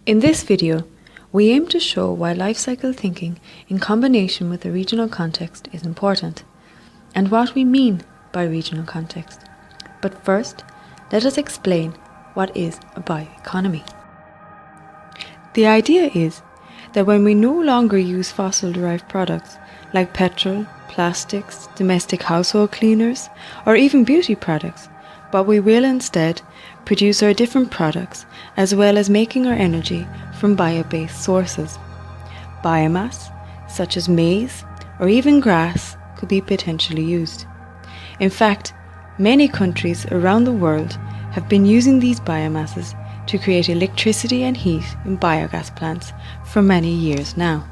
In this video, we aim to show why life cycle thinking in combination with a regional context is important, and what we mean by regional context. But first, let us explain what is a bioeconomy. The idea is that when we no longer use fossil-derived products like petrol, plastics, domestic household cleaners, or even beauty products, but we will instead produce our different products as well as making our energy from bio-based sources. Biomass, such as maize or even grass, could be potentially used. In fact, many countries around the world have been using these biomasses to create electricity and heat in biogas plants for many years now.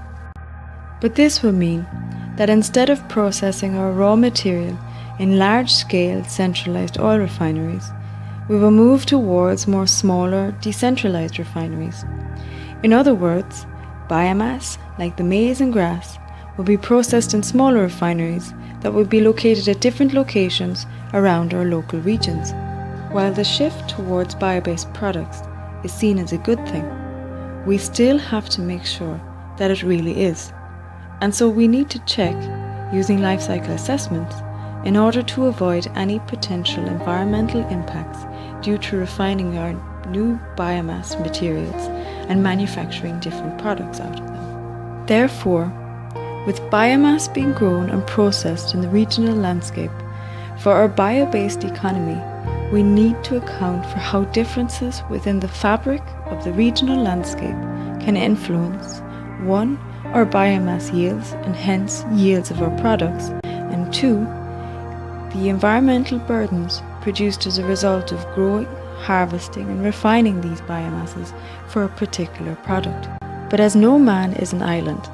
But this will mean that instead of processing our raw material in large-scale centralized oil refineries, we will move towards more smaller, decentralized refineries. In other words, biomass, like the maize and grass, will be processed in smaller refineries that will be located at different locations around our local regions. While the shift towards bio-based products is seen as a good thing, we still have to make sure that it really is. And so we need to check using life cycle assessments in order to avoid any potential environmental impacts due to refining our new biomass materials and manufacturing different products out of them. Therefore, with biomass being grown and processed in the regional landscape, for our bio-based economy, we need to account for how differences within the fabric of the regional landscape can influence 1. Our biomass yields and hence yields of our products, and 2. The environmental burdens produced as a result of growing, harvesting and refining these biomasses for a particular product. But as no man is an island,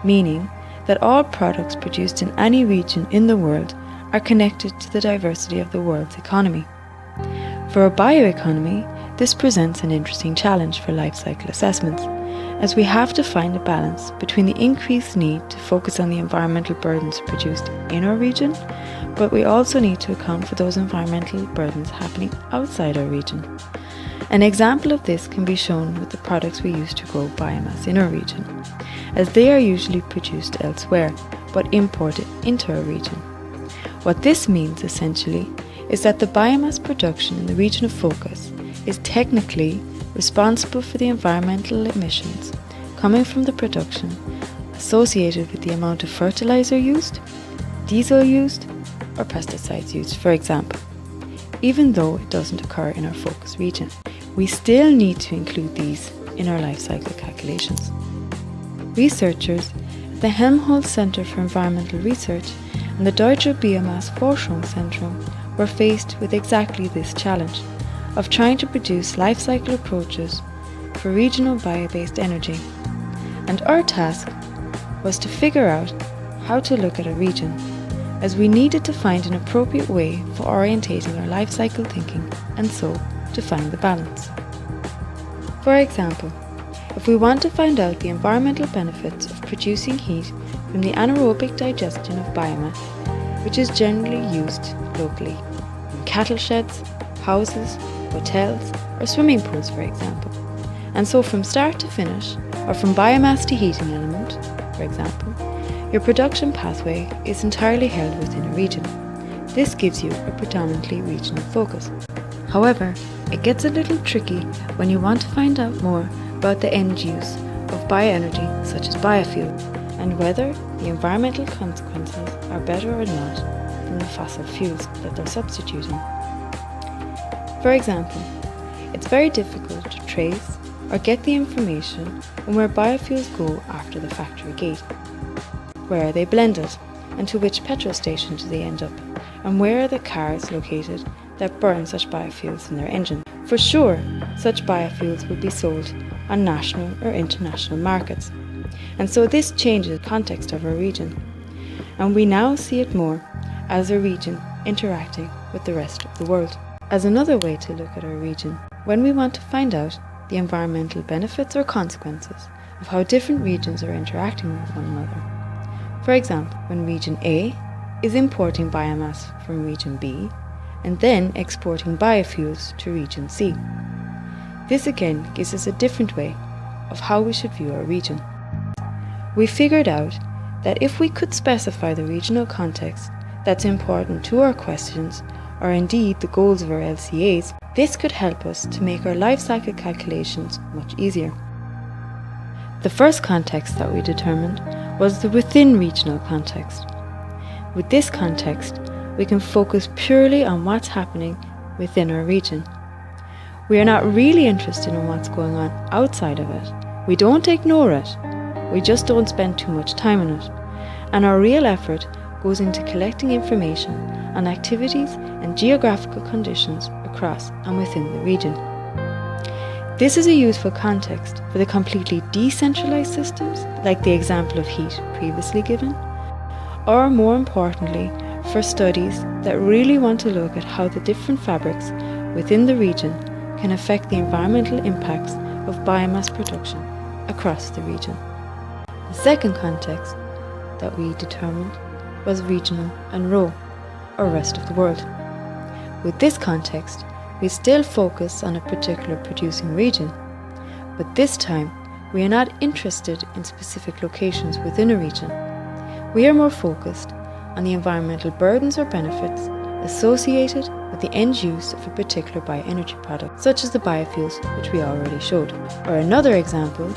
meaning that all products produced in any region in the world are connected to the diversity of the world's economy. For a bioeconomy, this presents an interesting challenge for life cycle assessments, as we have to find a balance between the increased need to focus on the environmental burdens produced in our region, but we also need to account for those environmental burdens happening outside our region. An example of this can be shown with the products we use to grow biomass in our region, as they are usually produced elsewhere, but imported into our region. What this means essentially is that the biomass production in the region of focus is technically responsible for the environmental emissions coming from the production associated with the amount of fertilizer used, diesel used, or pesticides used, for example. Even though it doesn't occur in our focus region, we still need to include these in our life cycle calculations. Researchers at the Helmholtz Center for Environmental Research and the Deutsche Biomass-Forschungszentrum were faced with exactly this challenge of trying to produce life cycle approaches for regional bio-based energy. And our task was to figure out how to look at a region, as we needed to find an appropriate way for orientating our life cycle thinking, and so to find the balance. For example, if we want to find out the environmental benefits of producing heat from the anaerobic digestion of biomass, which is generally used locally in cattle sheds, houses, hotels, or swimming pools, for example. And so from start to finish, or from biomass to heating element, for example, your production pathway is entirely held within a region. This gives you a predominantly regional focus. However, it gets a little tricky when you want to find out more about the end use of bioenergy, such as biofuel, and whether the environmental consequences are better or not than the fossil fuels that they're substituting. For example, it's very difficult to trace or get the information on where biofuels go after the factory gate. Where are they blended, and to which petrol station do they end up, and where are the cars located that burn such biofuels in their engine? For sure, such biofuels will be sold on national or international markets, and so this changes the context of our region, and we now see it more as a region interacting with the rest of the world. As another way to look at our region, when we want to find out the environmental benefits or consequences of how different regions are interacting with one another. For example, when region A is importing biomass from region B and then exporting biofuels to region C. This again gives us a different way of how we should view our region. We figured out that if we could specify the regional context that's important to our questions, or indeed the goals of our LCAs, this could help us to make our life cycle calculations much easier. The first context that we determined was the within regional context. With this context, we can focus purely on what's happening within our region. We are not really interested in what's going on outside of it. We don't ignore it, we just don't spend too much time on it. And our real effort goes into collecting information on activities and geographical conditions across and within the region. This is a useful context for the completely decentralized systems, like the example of heat previously given, or more importantly, for studies that really want to look at how the different fabrics within the region can affect the environmental impacts of biomass production across the region. The second context that we determined was regional and ROW, or rest of the world. With this context, we still focus on a particular producing region, but this time we are not interested in specific locations within a region. We are more focused on the environmental burdens or benefits associated with the end use of a particular bioenergy product, such as the biofuels which we already showed. Or another example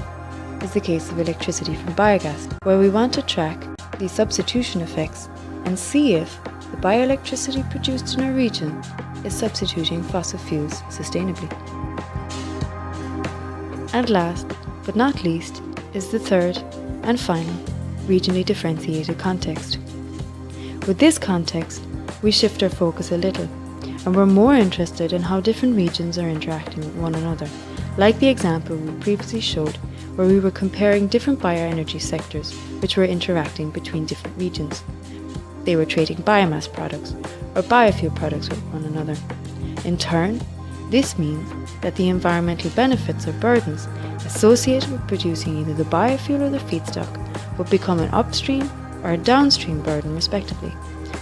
is the case of electricity from biogas, where we want to track the substitution effects and see if the bioelectricity produced in our region is substituting fossil fuels sustainably. And last but not least is the third and final regionally differentiated context. With this context, we shift our focus a little, and we're more interested in how different regions are interacting with one another, like the example we previously showed, where we were comparing different bioenergy sectors which were interacting between different regions. They were trading biomass products or biofuel products with one another. In turn, this means that the environmental benefits or burdens associated with producing either the biofuel or the feedstock would become an upstream or a downstream burden respectively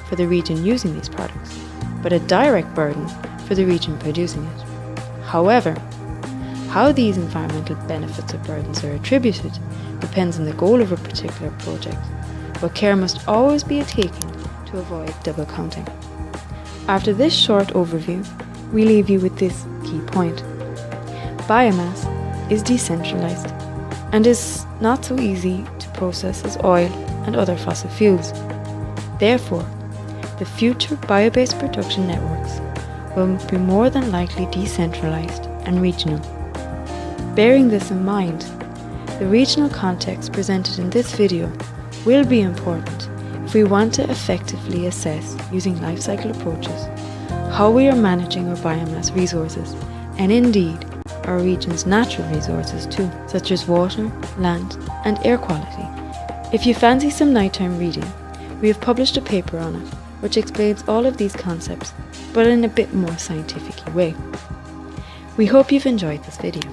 for the region using these products, but a direct burden for the region producing it. However, how these environmental benefits or burdens are attributed depends on the goal of a particular project, but care must always be taken to avoid double counting. After this short overview, we leave you with this key point. Biomass is decentralized and is not so easy to process as oil and other fossil fuels. Therefore, the future bio-based production networks will be more than likely decentralized and regional. Bearing this in mind, the regional context presented in this video will be important if we want to effectively assess, using life cycle approaches, how we are managing our biomass resources, and indeed our region's natural resources too, such as water, land, and air quality. If you fancy some nighttime reading, we have published a paper on it, which explains all of these concepts, but in a bit more scientific way. We hope you've enjoyed this video.